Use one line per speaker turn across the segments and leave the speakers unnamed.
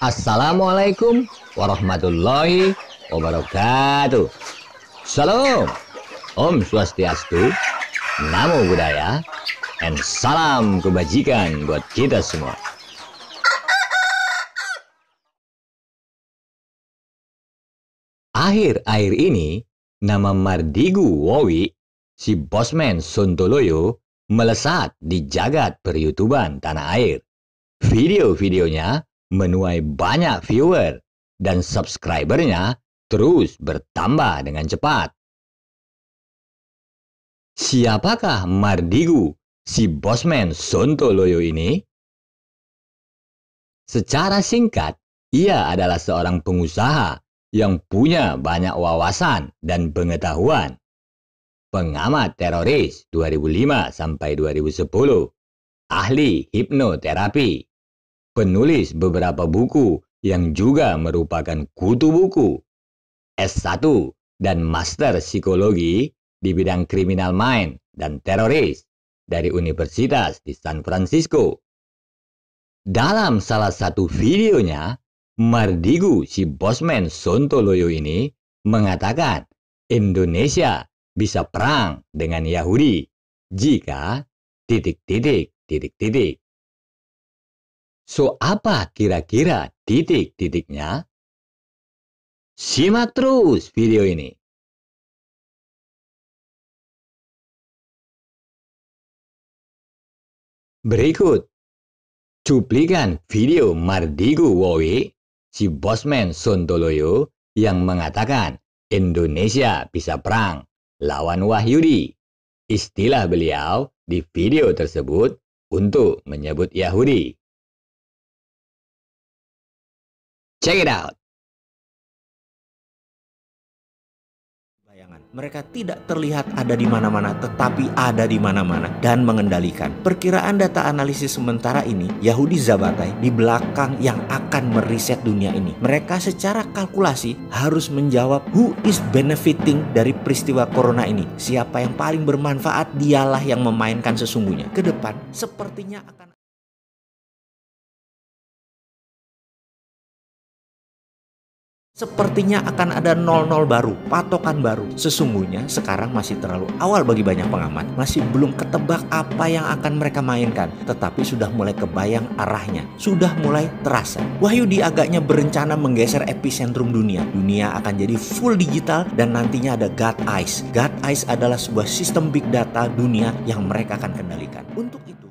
Assalamualaikum warahmatullahi wabarakatuh. Salam, Om Swastiastu, Namo Buddhaya, and salam kebajikan buat kita semua. Akhir-akhir ini, nama Mardigu Wowi, si bosman Sontoloyo, melesat di jagat per-YouTuban tanah air. Video-videonya menuai banyak viewer dan subscribernya terus bertambah dengan cepat. Siapakah Mardigu, si bosman Sontoloyo ini? Secara singkat, ia adalah seorang pengusaha yang punya banyak wawasan dan pengetahuan. Pengamat teroris 2005 sampai 2010, ahli hipnoterapi, penulis beberapa buku yang juga merupakan kutu buku, S1 dan Master Psikologi di bidang kriminal mind dan teroris dari Universitas di San Francisco. Dalam salah satu videonya, Mardigu si bosman Sontoloyo ini mengatakan Indonesia bisa perang dengan Yahudi jika ... So, apa kira-kira titik-titiknya? Simak terus video ini. Berikut cuplikan video Mardigu Wowi, si bosman Sontoloyo, yang mengatakan Indonesia bisa perang lawan Wahyudi. Istilah beliau di video tersebut untuk menyebut Yahudi. Check it out.
Mereka tidak terlihat ada di mana-mana, tetapi ada di mana-mana dan mengendalikan. Perkiraan data analisis sementara ini, Yahudi Zabatai di belakang yang akan meriset dunia ini. Mereka secara kalkulasi harus menjawab who is benefiting dari peristiwa corona ini. Siapa yang paling bermanfaat, dialah yang memainkan sesungguhnya. Ke depan sepertinya akan ada 00 baru, patokan baru. Sesungguhnya sekarang masih terlalu awal bagi banyak pengamat. Masih belum ketebak apa yang akan mereka mainkan. Tetapi sudah mulai kebayang arahnya. Sudah mulai terasa. Wahyudi agaknya berencana menggeser epicentrum dunia. Dunia akan jadi full digital dan nantinya ada God Eyes. God Eyes adalah sebuah sistem big data dunia yang mereka akan kendalikan. Untuk itu,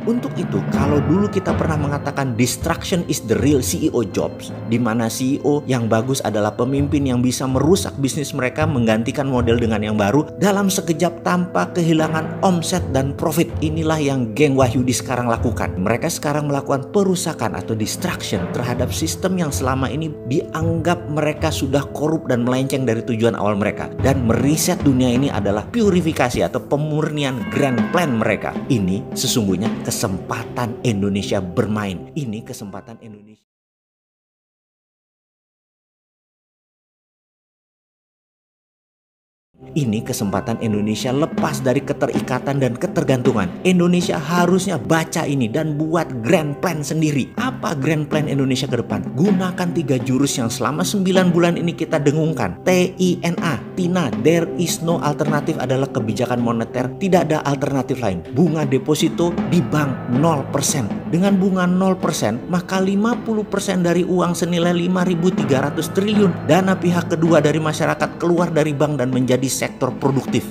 Untuk itu, kalau dulu kita pernah mengatakan distraction is the real CEO jobs, di mana CEO yang bagus adalah pemimpin yang bisa merusak bisnis mereka, menggantikan model dengan yang baru dalam sekejap tanpa kehilangan omset dan profit. Inilah yang geng Wahyudi sekarang lakukan. Mereka sekarang melakukan perusakan atau distraction terhadap sistem yang selama ini dianggap mereka sudah korup dan melenceng dari tujuan awal mereka. Dan meriset dunia ini adalah purifikasi atau pemurnian grand plan mereka. Ini sesungguhnya kesempatan Indonesia bermain. Ini kesempatan Indonesia. Ini kesempatan Indonesia lepas dari keterikatan dan ketergantungan. Indonesia harusnya baca ini dan buat grand plan sendiri. Apa grand plan Indonesia ke depan? Gunakan 3 jurus yang selama 9 bulan ini kita dengungkan. TINA, TINA, there is no alternative adalah kebijakan moneter. Tidak ada alternatif lain. Bunga deposito di bank 0%. Dengan bunga 0%, maka 50% dari uang senilai 5.300 triliun dana pihak kedua dari masyarakat keluar dari bank dan menjadi sektor produktif.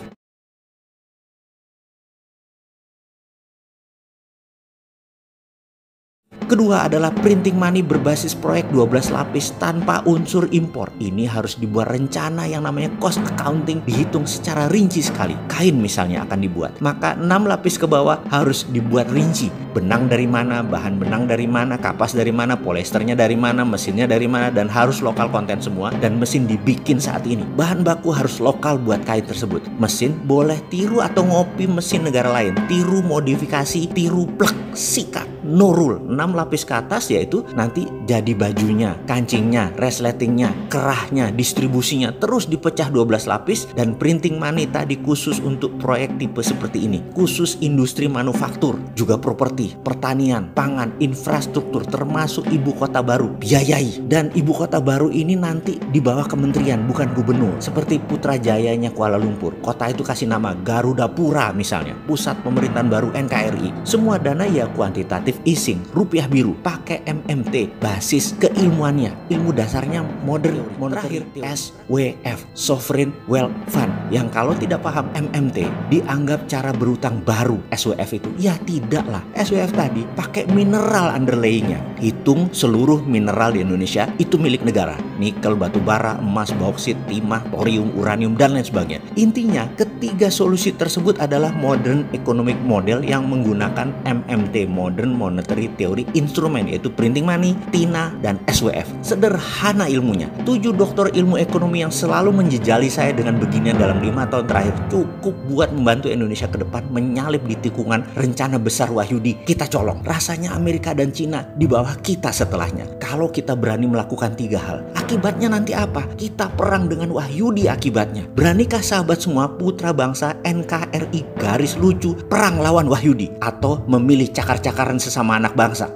Kedua adalah printing money berbasis proyek 12 lapis tanpa unsur impor. Ini harus dibuat rencana yang namanya cost accounting, dihitung secara rinci sekali. Kain misalnya akan dibuat, maka 6 lapis ke bawah harus dibuat rinci. Benang dari mana, bahan benang dari mana, kapas dari mana, polyesternya dari mana, mesinnya dari mana, dan harus lokal konten semua. Dan mesin dibikin saat ini. Bahan baku harus lokal buat kain tersebut. Mesin boleh tiru atau ngopi mesin negara lain. Tiru modifikasi, tiru plek, sikat. no rule. 6 lapis ke atas yaitu nanti jadi bajunya, kancingnya, resletingnya, kerahnya, distribusinya terus dipecah 12 lapis, dan printing money tadi khusus untuk proyek tipe seperti ini. Khusus industri manufaktur, juga properti, pertanian, pangan, infrastruktur, termasuk ibu kota baru biayai. Dan ibu kota baru ini nanti di bawah kementerian, bukan gubernur. Seperti Putrajayanya Kuala Lumpur, kota itu kasih nama Garuda Pura misalnya, pusat pemerintahan baru NKRI. Semua dana ya kuantitatif easing, rupiah biru, pakai MMT, basis keilmuannya, ilmu dasarnya modern. Terakhir SWF, Sovereign Wealth Fund, yang kalau tidak paham MMT dianggap cara berutang baru. SWF itu ya tidak lah, SWF tadi pakai mineral underlayingnya. Hitung seluruh mineral di Indonesia itu milik negara, nikel, batu bara, emas, bauksit, timah, thorium, uranium, dan lain sebagainya. Intinya ketiga solusi tersebut adalah modern economic model yang menggunakan MMT, Modern Monetary Theory Instrument, yaitu printing money, TINA, dan SWF. Sederhana ilmunya. 7 doktor ilmu ekonomi yang selalu menjejali saya dengan beginian dalam 5 tahun terakhir cukup buat membantu Indonesia ke depan menyalip di tikungan rencana besar Wahyudi. Kita colong. Rasanya Amerika dan Cina di bawah kita setelahnya. Kalau kita berani melakukan 3 hal, akibatnya nanti apa? Kita perang dengan Wahyudi akibatnya. Beranikah sahabat semua, putra bangsa NKRI garis lucu, perang lawan Wahyudi, atau memilih cakar-cakaran sesama anak bangsa?